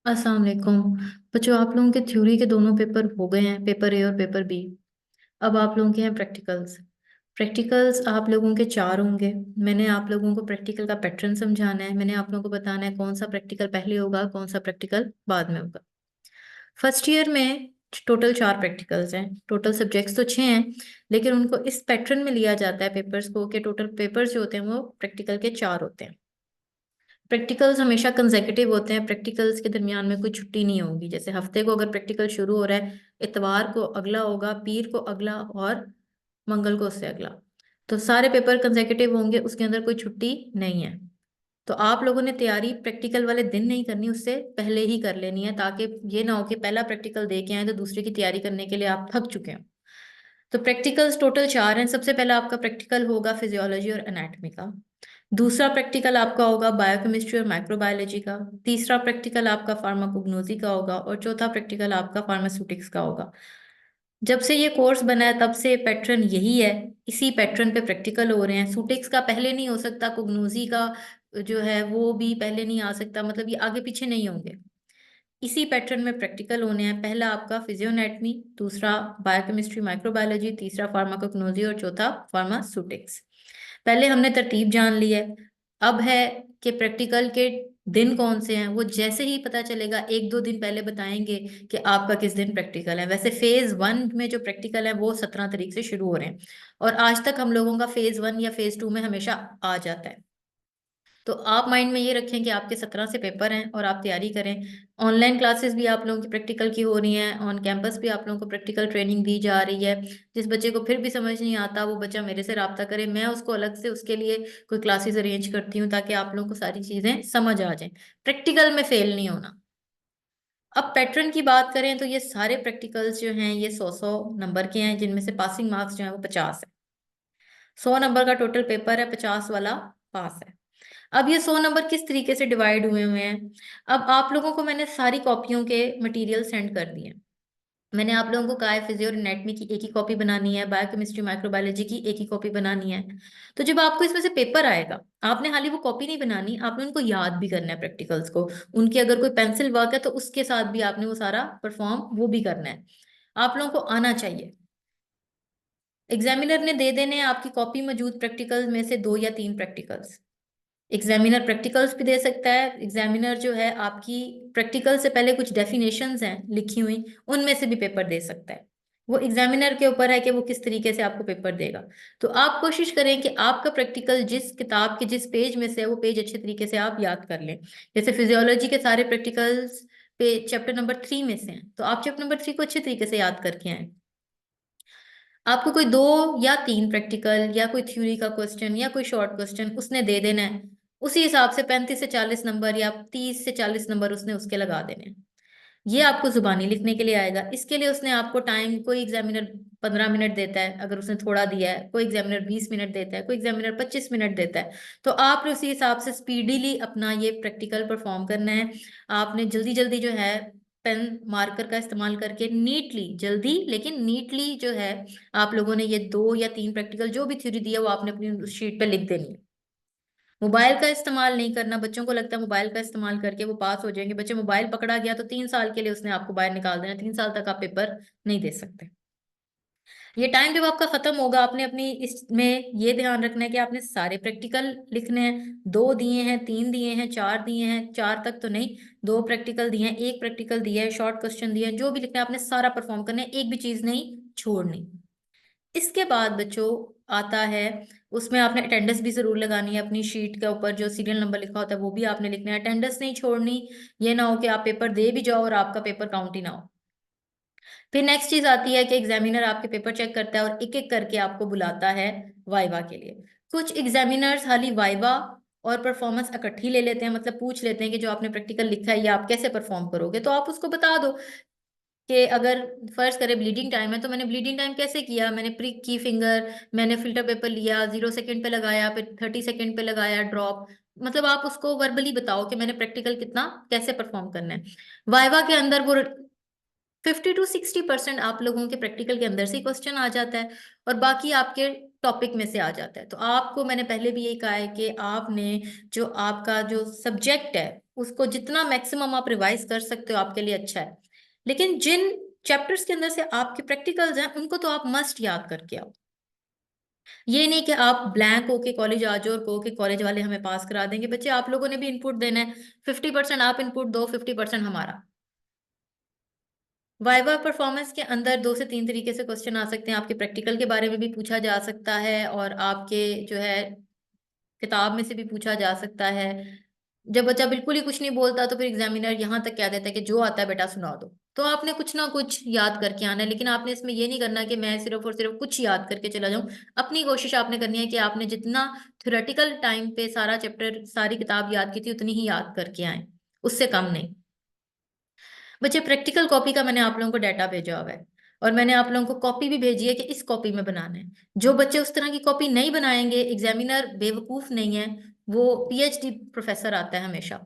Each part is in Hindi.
अस्सलाम वालेकुम। बच्चों, आप लोगों के थ्योरी के दोनों पेपर हो गए हैं, पेपर ए और पेपर बी। अब आप लोगों के हैं प्रैक्टिकल्स। प्रैक्टिकल्स आप लोगों के चार होंगे। मैंने आप लोगों को प्रैक्टिकल का पैटर्न समझाना है। मैंने आप लोगों को बताना है कौन सा प्रैक्टिकल पहले होगा, कौन सा प्रैक्टिकल बाद में होगा। फर्स्ट ईयर में टोटल चार प्रैक्टिकल्स हैं। टोटल सब्जेक्ट्स तो छः हैं, लेकिन उनको इस पैटर्न में लिया जाता है पेपर्स को कि टोटल पेपर्स जो होते हैं वो प्रैक्टिकल के चार होते हैं। प्रैक्टिकल्स हमेशा कंसेक्यूटिव होते हैं। प्रैक्टिकल्स के दरमियान में कोई छुट्टी नहीं होगी। जैसे हफ्ते को अगर प्रैक्टिकल शुरू हो रहा है, इतवार को अगला होगा, पीर को अगला और मंगल को उससे अगला। तो सारे पेपर कंसेक्यूटिव होंगे, उसके अंदर कोई छुट्टी नहीं है। तो आप लोगों ने तैयारी प्रैक्टिकल वाले दिन नहीं करनी, उससे पहले ही कर लेनी है, ताकि ये ना हो कि पहला प्रैक्टिकल दे के आए तो दूसरे की तैयारी करने के लिए आप थक चुके हो। तो प्रैक्टिकल्स टोटल चार हैं। सबसे पहला आपका प्रैक्टिकल होगा फिजियोलॉजी और एनाटॉमी का। दूसरा प्रैक्टिकल आपका होगा बायोकेमिस्ट्री और माइक्रोबायोलॉजी का। तीसरा प्रैक्टिकल आपका फार्माकोग्नोसी का होगा और चौथा प्रैक्टिकल आपका फार्मास्यूटिक्स का होगा। जब से ये कोर्स बना है तब से पैटर्न यही है। इसी पैटर्न पे प्रैक्टिकल हो रहे हैं। सूटिक्स का पहले नहीं हो सकता, कोग्नोसी का जो है वो भी पहले नहीं आ सकता, मतलब ये आगे पीछे नहीं होंगे। इसी पैटर्न में प्रैक्टिकल होने हैं। पहला आपका फिजियोनैटमी, दूसरा बायोकेमिस्ट्री माइक्रोबायोलॉजी, तीसरा फार्माकोग्नोसी और चौथा फार्मास्यूटिक्स। पहले हमने तरतीब जान ली है। अब है कि प्रैक्टिकल के दिन कौन से हैं, वो जैसे ही पता चलेगा एक दो दिन पहले बताएंगे कि आपका किस दिन प्रैक्टिकल है। वैसे फेज 1 में जो प्रैक्टिकल है वो 17 तारीख से शुरू हो रहे हैं, और आज तक हम लोगों का फेज 1 या फेज 2 में हमेशा आ जाता है। तो आप माइंड में ये रखें कि आपके 17 से पेपर हैं और आप तैयारी करें। ऑनलाइन क्लासेस भी आप लोगों की प्रैक्टिकल की हो रही हैं, ऑन कैंपस भी आप लोगों को प्रैक्टिकल ट्रेनिंग दी जा रही है। जिस बच्चे को फिर भी समझ नहीं आता वो बच्चा मेरे से रब्ता करे, मैं उसको अलग से उसके लिए कोई क्लासेस अरेंज करती हूँ ताकि आप लोगों को सारी चीज़ें समझ आ जाएं। प्रैक्टिकल में फेल नहीं होना। अब पैटर्न की बात करें तो ये सारे प्रैक्टिकल्स जो हैं ये 100-100 नंबर के हैं, जिनमें से पासिंग मार्क्स जो है वो 50 है। 100 नंबर का टोटल पेपर है, 50 वाला पास है। अब ये 100 नंबर किस तरीके से डिवाइड हुए हुए हैं। अब आप लोगों को मैंने सारी कॉपियों के मटेरियल सेंड कर दिए हैं। मैंने आप लोगों को कहा है फिजियो और एनाटॉमी की एक ही कॉपी बनानी है, बायोकेमिस्ट्री माइक्रोबायोलॉजी की एक ही कॉपी बनानी है। तो जब आपको इसमें से पेपर आएगा, आपने खाली वो कॉपी नहीं बनानी, आपने उनको याद भी करना है प्रैक्टिकल्स को। उनकी अगर कोई पेंसिल वर्क है तो उसके साथ भी आपने वो सारा परफॉर्म वो भी करना है। आप लोगों को आना चाहिए। एग्जामिनर ने दे देने हैं आपकी कॉपी मौजूद प्रैक्टिकल्स में से दो या तीन प्रैक्टिकल्स। एग्जामिनर प्रैक्टिकल्स भी दे सकता है। एग्जामिनर जो है आपकी प्रैक्टिकल से पहले कुछ डेफिनेशंस हैं लिखी हुई, उनमें से भी पेपर दे सकता है। वो एग्जामिनर के ऊपर है कि वो किस तरीके से आपको पेपर देगा। तो आप कोशिश करें कि आपका प्रैक्टिकल जिस किताब के जिस पेज में से है वो पेज अच्छे तरीके से आप याद कर लें। जैसे फिजियोलॉजी के सारे प्रैक्टिकल्स पे चैप्टर नंबर 3 में से हैं, तो आप चैप्टर नंबर 3 को अच्छे तरीके से याद करके आए। आपको कोई दो या तीन प्रैक्टिकल या कोई थ्योरी का क्वेश्चन या कोई शॉर्ट क्वेश्चन उसने दे देना है। उसी हिसाब से 35 से 40 नंबर या 30 से 40 नंबर उसने उसके लगा देने हैं। ये आपको जुबानी लिखने के लिए आएगा। इसके लिए उसने आपको टाइम, कोई एग्जामिनर 15 मिनट देता है अगर उसने थोड़ा दिया है, कोई एग्जामिनर 20 मिनट देता है, कोई एग्जामिनर 25 मिनट देता है। तो आपने उसी हिसाब से स्पीडीली अपना ये प्रैक्टिकल परफॉर्म करना है। आपने जल्दी जल्दी जो है पेन मार्कर का इस्तेमाल करके नीटली, जल्दी लेकिन नीटली जो है आप लोगों ने ये दो या तीन प्रैक्टिकल जो भी थ्योरी दी है वो आपने अपनी शीट पे लिख देनी है। मोबाइल का इस्तेमाल नहीं करना। बच्चों को लगता है मोबाइल का इस्तेमाल करके वो पास हो जाएंगे। बच्चे मोबाइल पकड़ा गया तो 3 साल के लिए उसने आपको बाहर निकाल देना। 3 साल तक आप पेपर नहीं दे सकते। ये टाइम जब आपका खत्म होगा, आपने अपनी इसमें ये ध्यान रखना है कि आपने सारे प्रैक्टिकल लिखने हैं। दो दिए हैं, तीन दिए हैं, चार दिए हैं, चार तक तो नहीं, दो प्रैक्टिकल दिए हैं, एक प्रैक्टिकल दिया है, शॉर्ट क्वेश्चन दिए हैं, जो भी लिखना है आपने सारा परफॉर्म करना है, एक भी चीज नहीं छोड़नी। इसके बाद बच्चों आता है, उसमें आपने अटेंडेंस भी जरूर लगानी है। अपनी शीट के ऊपर जो सीरियल नंबर लिखा होता है वो भी आपने लिखना है, अटेंडेंस नहीं छोड़नी। ये ना हो कि आप पेपर दे भी जाओ और आपका पेपर काउंट ही ना हो। फिर नेक्स्ट चीज आती है कि एग्जामिनर आपके पेपर चेक करता है और एक एक करके आपको बुलाता है वाइवा के लिए। कुछ एग्जामिनर्स खाली वाइवा और परफॉर्मेंस इकट्ठी ले लेते हैं, मतलब पूछ लेते हैं कि जो आपने प्रैक्टिकल लिखा है ये आप कैसे परफॉर्म करोगे, तो आप उसको बता दो कि अगर फर्ज करें ब्लीडिंग टाइम है तो मैंने ब्लीडिंग टाइम कैसे किया, मैंने प्रिक की फिंगर, मैंने फिल्टर पेपर लिया, 0 सेकेंड पे लगाया, फिर 30 सेकेंड पे लगाया ड्रॉप। मतलब आप उसको वर्बली बताओ कि मैंने प्रैक्टिकल कितना कैसे परफॉर्म करना है। वाइवा के अंदर वो 50 to 60% आप लोगों के प्रैक्टिकल के अंदर से क्वेश्चन आ जाता है, और बाकी आपके टॉपिक में से आ जाता है। तो आपको मैंने पहले भी यही कहा है कि आपने जो आपका जो सब्जेक्ट है उसको जितना मैक्सिमम आप रिवाइज कर सकते हो आपके लिए अच्छा है। लेकिन जिन चैप्टर्स के अंदर से आपके प्रैक्टिकल्स हैं उनको तो आप मस्ट याद करके आओ। ये नहीं कि आप ब्लैंक होके कॉलेज आ जाओ और कहो कि कॉलेज वाले हमें पास करा देंगे। बच्चे आप लोगों ने भी इनपुट देना है। 50% आप इनपुट दो, 50% हमारा। वाइवा परफॉर्मेंस के अंदर 2 से 3 तरीके से क्वेश्चन आ सकते हैं। आपके प्रैक्टिकल के बारे में भी पूछा जा सकता है और आपके जो है किताब में से भी पूछा जा सकता है। जब बच्चा बिल्कुल ही कुछ नहीं बोलता तो फिर एग्जामिनर यहाँ तक कह देता है कि जो आता है बेटा सुना दो। तो आपने कुछ ना कुछ याद करके आना है, लेकिन आपने इसमें ये नहीं करना कि मैं सिर्फ और सिर्फ कुछ याद करके चला जाऊं। अपनी कोशिश आपने करनी है कि आपने जितना थ्योरेटिकल टाइम पे सारा चैप्टर सारी किताब याद की थी उतनी ही याद करके आए, उससे कम नहीं। बच्चे प्रैक्टिकल कॉपी का मैंने आप लोगों को डाटा भेजा हुआ है और मैंने आप लोगों को कॉपी भी भेजी है कि इस कॉपी में बनाना है। जो बच्चे उस तरह की कॉपी नहीं बनाएंगे, एग्जामिनर बेवकूफ नहीं है, वो पीएचडी प्रोफेसर आता है हमेशा।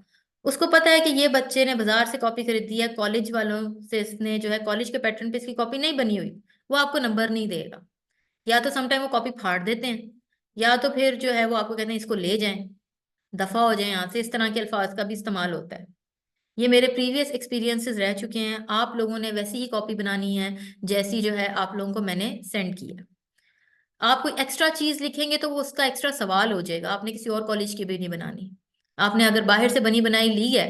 उसको पता है कि ये बच्चे ने बाजार से कॉपी खरीदी है, कॉलेज वालों से इसने जो है कॉलेज के पैटर्न पे इसकी कॉपी नहीं बनी हुई, वो आपको नंबर नहीं देगा। या तो समटाइम वो कॉपी फाड़ देते हैं, या तो फिर जो है वो आपको कहते हैं इसको ले जाएं, दफा हो जाए यहाँ से। इस तरह के अल्फाज का भी इस्तेमाल होता है। ये मेरे प्रीवियस एक्सपीरियंसेस रह चुके हैं। आप लोगों ने वैसी ही कॉपी बनानी है जैसी जो है आप लोगों को मैंने सेंड की है। आप कोई एक्स्ट्रा चीज लिखेंगे तो वो उसका एक्स्ट्रा सवाल हो जाएगा। आपने किसी और कॉलेज की भी नहीं बनानी। आपने अगर बाहर से बनी बनाई ली है,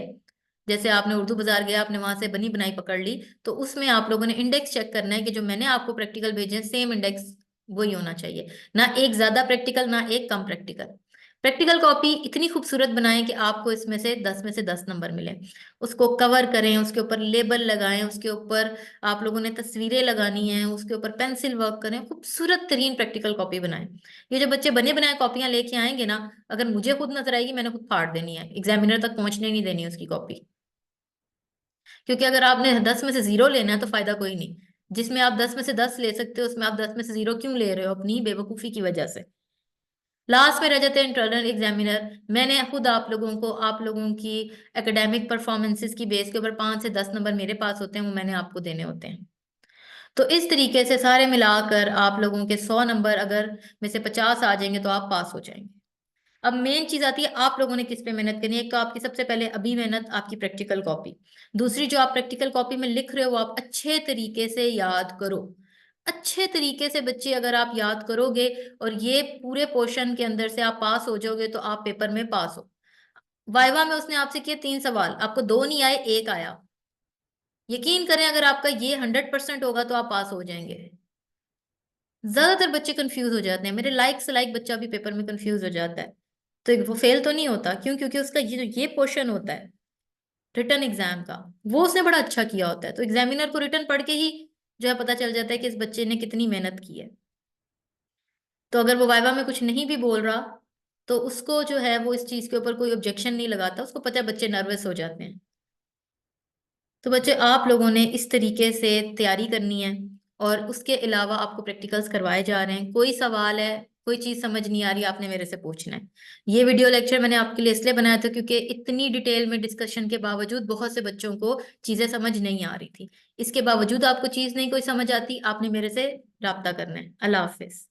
जैसे आपने उर्दू बाजार गया आपने वहां से बनी बनाई पकड़ ली, तो उसमें आप लोगों ने इंडेक्स चेक करना है कि जो मैंने आपको प्रैक्टिकल भेजे हैं सेम इंडेक्स वही होना चाहिए। ना एक ज्यादा प्रैक्टिकल ना एक कम प्रैक्टिकल। प्रैक्टिकल कॉपी इतनी खूबसूरत बनाएं कि आपको इसमें से 10 में से 10 नंबर मिले। उसको कवर करें, उसके ऊपर लेबल लगाएं, उसके ऊपर आप लोगों ने तस्वीरें लगानी है, उसके ऊपर पेंसिल वर्क करें, खूबसूरत तरीन प्रैक्टिकल कॉपी बनाएं। ये जो बच्चे बने बनाए कॉपियां लेके आएंगे ना, अगर मुझे खुद नजर आएगी मैंने खुद फाड़ देनी है, एग्जामिनर तक पहुंचने नहीं देनी उसकी कॉपी। क्योंकि अगर आपने 10 में से 0 लेना है तो फायदा कोई नहीं। जिसमें आप 10 में से 10 ले सकते हो उसमें आप 10 में से 0 क्यों ले रहे हो? अपनी ही बेवकूफी की वजह से। लास्ट में रह जाते हैं इंटरनल एग्जामिनर। मैंने खुद आप लोगों को आप लोगों की एकेडमिक परफॉर्मेंसेस की बेस के ऊपर 5 से 10 नंबर मेरे पास होते हैं, वो मैंने आपको देने होते हैं। तो इस तरीके से सारे मिलाकर आप लोगों के 100 नंबर अगर में से 50 आ जाएंगे तो आप पास हो जाएंगे। अब मेन चीज आती है आप लोगों ने किस पे मेहनत करनी है। एक तो आपकी सबसे पहले अभी मेहनत आपकी प्रैक्टिकल कॉपी। दूसरी जो आप प्रैक्टिकल कॉपी में लिख रहे हो वो आप अच्छे तरीके से याद करो। अच्छे तरीके से बच्चे अगर आप याद करोगे और ये पूरे पोर्शन के अंदर से आप पास हो जाओगे तो आप पेपर में पास हो। वाइवा में उसने आपसे किए 3 सवाल, आपको 2 नहीं आए, 1 आया। यकीन करें अगर आपका ये 100% होगा तो आप पास हो जाएंगे। ज्यादातर बच्चे कंफ्यूज हो जाते हैं, मेरे लाइक से लाइक बच्चा भी पेपर में कंफ्यूज हो जाता है। तो वो फेल तो नहीं होता, क्यों? क्योंकि उसका ये जो ये पोर्शन होता है रिटर्न एग्जाम का, वो उसने बड़ा अच्छा किया होता है। तो एग्जामिनर को रिटर्न पढ़ के ही जो है पता चल जाता है कि इस बच्चे ने कितनी मेहनत की है। तो अगर वो वाइवा में कुछ नहीं भी बोल रहा तो उसको जो है वो इस चीज के ऊपर कोई ऑब्जेक्शन नहीं लगाता, उसको पता है बच्चे नर्वस हो जाते हैं। तो बच्चे आप लोगों ने इस तरीके से तैयारी करनी है। और उसके अलावा आपको प्रैक्टिकल्स करवाए जा रहे हैं। कोई सवाल है, कोई चीज समझ नहीं आ रही, आपने मेरे से पूछना है। ये वीडियो लेक्चर मैंने आपके लिए इसलिए बनाया था क्योंकि इतनी डिटेल में डिस्कशन के बावजूद बहुत से बच्चों को चीजें समझ नहीं आ रही थी। इसके बावजूद आपको चीज नहीं कोई समझ आती, आपने मेरे से राब्ता करना है। अल्लाह हाफिज।